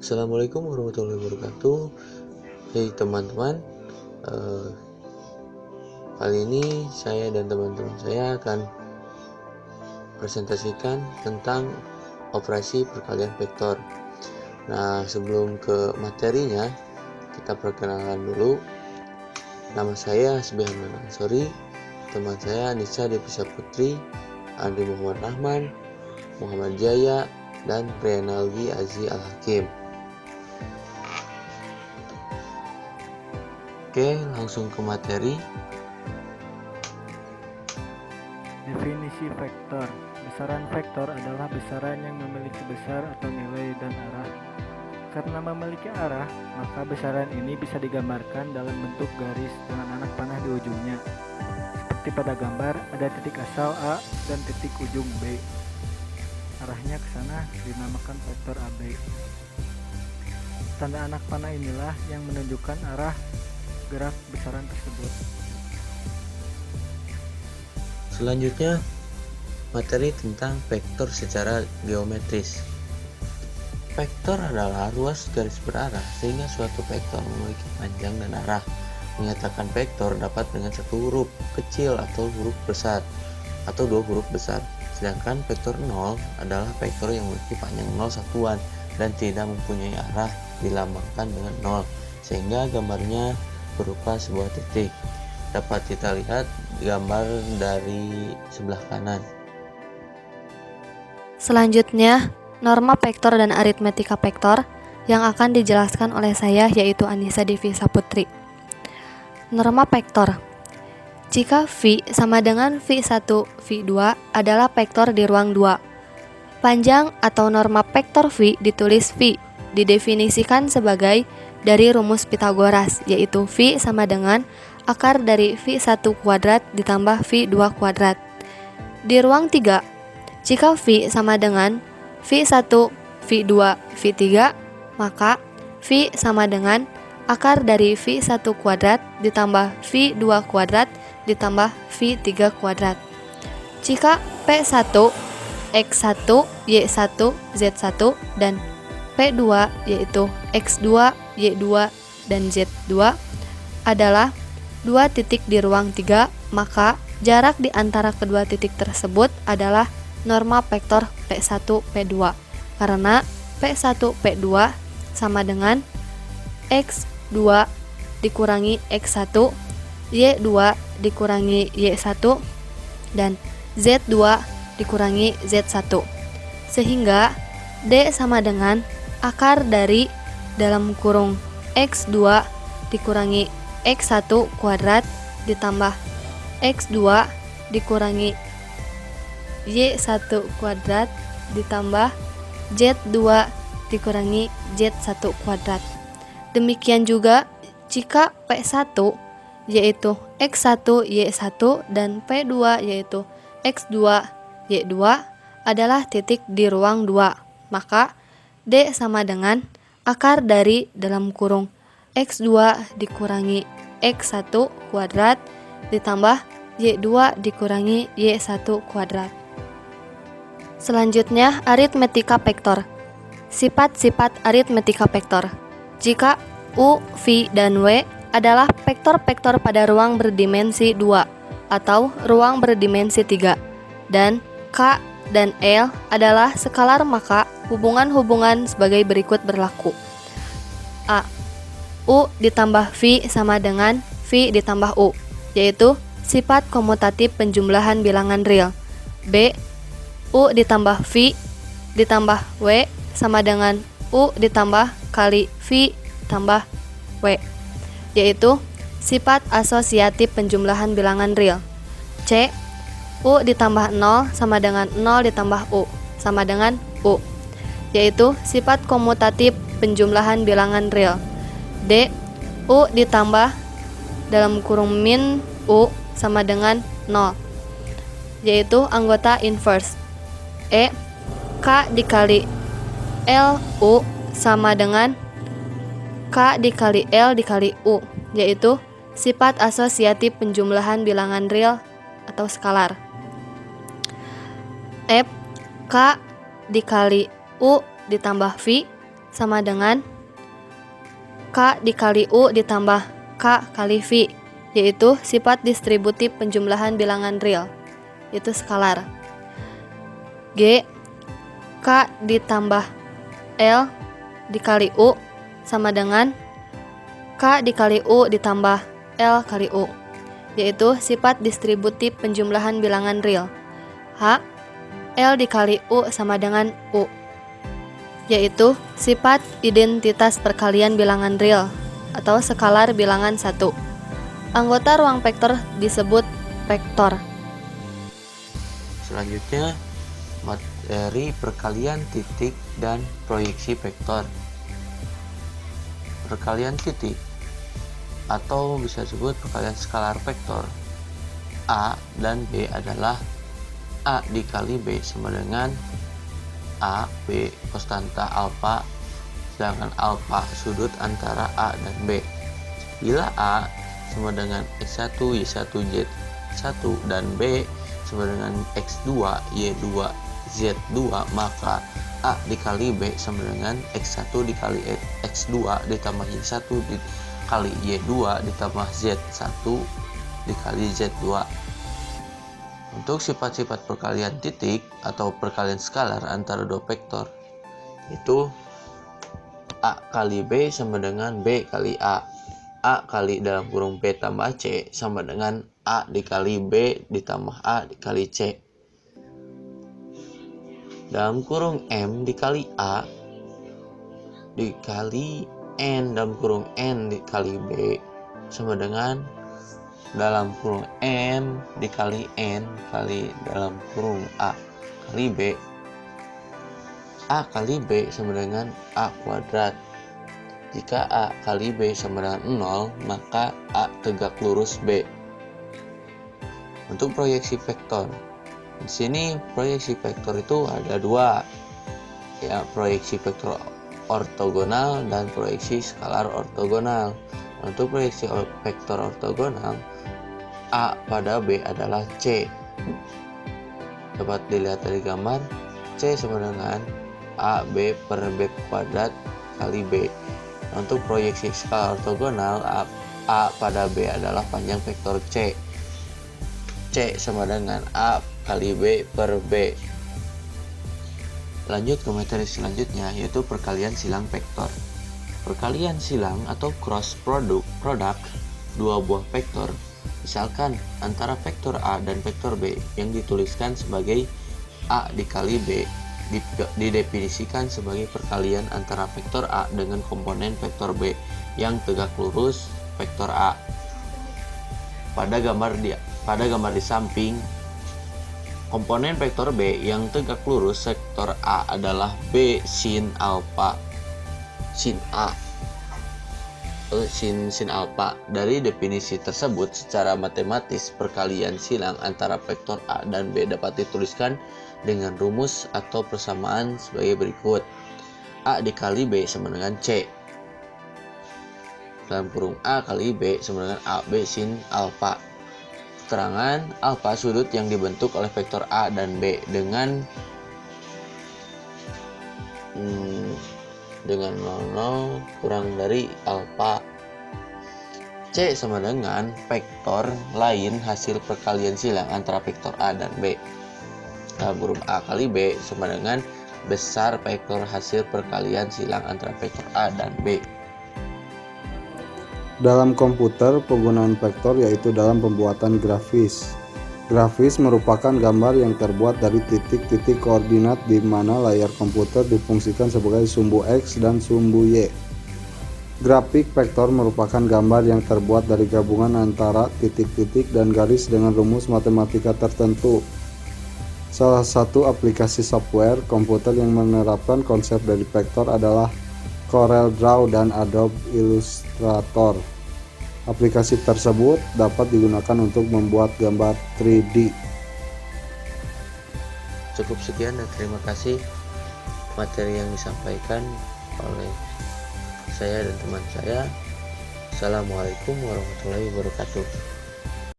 Assalamualaikum warahmatullahi wabarakatuh. Hey teman-teman, kali ini saya dan teman-teman saya akan presentasikan tentang operasi perkalian vektor. Nah, sebelum ke materinya, kita perkenalkan dulu. Nama saya Hasbihan Ansori, teman saya Anissa Devisa Putri, Andi Muhammad Rahman, Muhammad Jaya, dan Priyanalgi Azi Al-Hakim. Oke, langsung ke materi. Definisi vektor. Besaran vektor adalah besaran yang memiliki besar atau nilai dan arah. Karena memiliki arah, maka besaran ini bisa digambarkan dalam bentuk garis dengan anak panah di ujungnya. Seperti pada gambar, ada titik asal A dan titik ujung B. Arahnya ke sana dinamakan vektor AB. Tanda anak panah inilah yang menunjukkan arah gerak besaran tersebut. Selanjutnya, materi tentang vektor secara geometris. Vektor adalah ruas garis berarah sehingga suatu vektor memiliki panjang dan arah. Menyatakan vektor dapat dengan satu huruf kecil atau huruf besar atau dua huruf besar. Sedangkan vektor 0 adalah vektor yang memiliki panjang 0 satuan dan tidak mempunyai arah, dilambangkan dengan 0, sehingga gambarnya berupa sebuah titik. Dapat kita lihat gambar dari sebelah kanan. Selanjutnya, norma vektor dan aritmetika vektor yang akan dijelaskan oleh saya, yaitu Anissa Devisa Putri. Norma vektor. Jika V sama dengan V1, V2 adalah vektor di ruang 2. Panjang atau norma vektor V ditulis V, didefinisikan sebagai dari rumus Pitagoras, yaitu V sama dengan akar dari V1 kuadrat ditambah V2 kuadrat. Di ruang 3, jika V sama dengan V1, V2, V3, maka V sama dengan akar dari V1 kuadrat ditambah V2 kuadrat ditambah V3 kuadrat. Jika P1, X1, Y1, Z1, dan P2 yaitu X2, Y2, dan Z2 adalah dua titik di ruang 3, maka jarak di antara kedua titik tersebut adalah norma vektor P1, P2, karena P1, P2 sama dengan X2 dikurangi X1, Y2 dikurangi Y1, dan Z2 dikurangi Z1, sehingga D sama dengan akar dari dalam kurung X2 dikurangi X1 kuadrat ditambah X2 dikurangi Y1 kuadrat ditambah Z2 dikurangi Z1 kuadrat. Demikian juga jika P1 yaitu X1 Y1 dan P2 yaitu X2 Y2 adalah titik di ruang 2, maka D sama dengan akar dari dalam kurung X2 dikurangi X1 kuadrat ditambah Y2 dikurangi Y1 kuadrat. Selanjutnya, aritmetika vektor. Sifat-sifat aritmetika vektor. Jika U, V, dan W adalah vektor-vektor pada ruang berdimensi 2 atau ruang berdimensi 3, dan K dan L adalah skalar, maka hubungan-hubungan sebagai berikut berlaku. A. U ditambah V sama dengan V ditambah U, yaitu sifat komutatif penjumlahan bilangan real. B. U ditambah V ditambah W sama dengan U ditambah kali V tambah W, yaitu sifat asosiatif penjumlahan bilangan real. C. U ditambah 0 sama dengan 0 ditambah U sama dengan U, yaitu sifat komutatif penjumlahan bilangan real. D. U ditambah dalam kurung min U sama dengan 0, yaitu anggota inverse. E. K dikali L U sama dengan K dikali L dikali U, yaitu sifat asosiatif penjumlahan bilangan real atau skalar. F. K dikali U ditambah V sama dengan K dikali U ditambah K kali V, yaitu sifat distributif penjumlahan bilangan real, yaitu skalar. G, K ditambah L dikali U sama dengan K dikali U ditambah L kali U, yaitu sifat distributif penjumlahan bilangan real. H, L dikali U sama dengan U, yaitu sifat identitas perkalian bilangan real atau skalar bilangan 1. Anggota ruang vektor disebut vektor. Selanjutnya, materi perkalian titik dan proyeksi vektor. Perkalian titik atau bisa disebut perkalian skalar vektor A dan B adalah A dikali B sama dengan A, B konstanta alfa, sedangkan alfa sudut antara A dan B. Bila A sama dengan X1, Y1, Z1 dan B sama dengan X2, Y2, Z2, maka A dikali B sama dengan X1 dikali X2 ditambah Y1 dikali Y2 ditambah Z1 dikali Z2. Untuk sifat-sifat perkalian titik atau perkalian skalar antara dua vektor, itu A kali B sama dengan B kali A. A kali dalam kurung B tambah C sama dengan A dikali B ditambah A dikali C. Dalam kurung M dikali A dikali N dalam kurung N dikali B sama dengan dalam kurung M dikali N kali dalam kurung A kali B. A kali B sama dengan A kuadrat. Jika A kali B sama dengan 0, maka A tegak lurus B. Untuk proyeksi vektor, di sini proyeksi vektor itu ada dua, ya, proyeksi vektor ortogonal dan proyeksi skalar ortogonal. Untuk proyeksi vektor ortogonal, A pada B adalah C. Dapat dilihat dari gambar, C sama dengan AB per B kuadrat kali B. Untuk proyeksi skala ortogonal, A pada B adalah panjang vektor C. C sama dengan A kali B per B. Lanjut ke materi selanjutnya, yaitu perkalian silang vektor. Perkalian silang atau cross product dua buah vektor, misalkan antara vektor A dan vektor B yang dituliskan sebagai A dikali B, didefinisikan sebagai perkalian antara vektor A dengan komponen vektor B yang tegak lurus vektor A. Pada gambar di samping, komponen vektor B yang tegak lurus vektor A adalah B sin alfa sin A sin alfa. Dari definisi tersebut, secara matematis perkalian silang antara vektor A dan B dapat dituliskan dengan rumus atau persamaan sebagai berikut. A dikali B sama dengan C dalam kurung A kali B sama dengan AB sin alfa. Keterangan alfa sudut yang dibentuk oleh vektor A dan B dengan 0 kurang dari alfa. C sama dengan vektor lain hasil perkalian silang antara vektor A dan B dalam kurung A kali B sama dengan besar vektor hasil perkalian silang antara vektor A dan B. Dalam komputer, penggunaan vektor yaitu dalam pembuatan grafis. Grafis merupakan gambar yang terbuat dari titik-titik koordinat di mana layar komputer difungsikan sebagai sumbu X dan sumbu Y. Grafik vektor merupakan gambar yang terbuat dari gabungan antara titik-titik dan garis dengan rumus matematika tertentu. Salah satu aplikasi software komputer yang menerapkan konsep dari vektor adalah CorelDRAW dan Adobe Illustrator. Aplikasi tersebut dapat digunakan untuk membuat gambar 3D. Cukup sekian dan terima kasih materi yang disampaikan oleh saya dan teman saya. Assalamualaikum warahmatullahi wabarakatuh.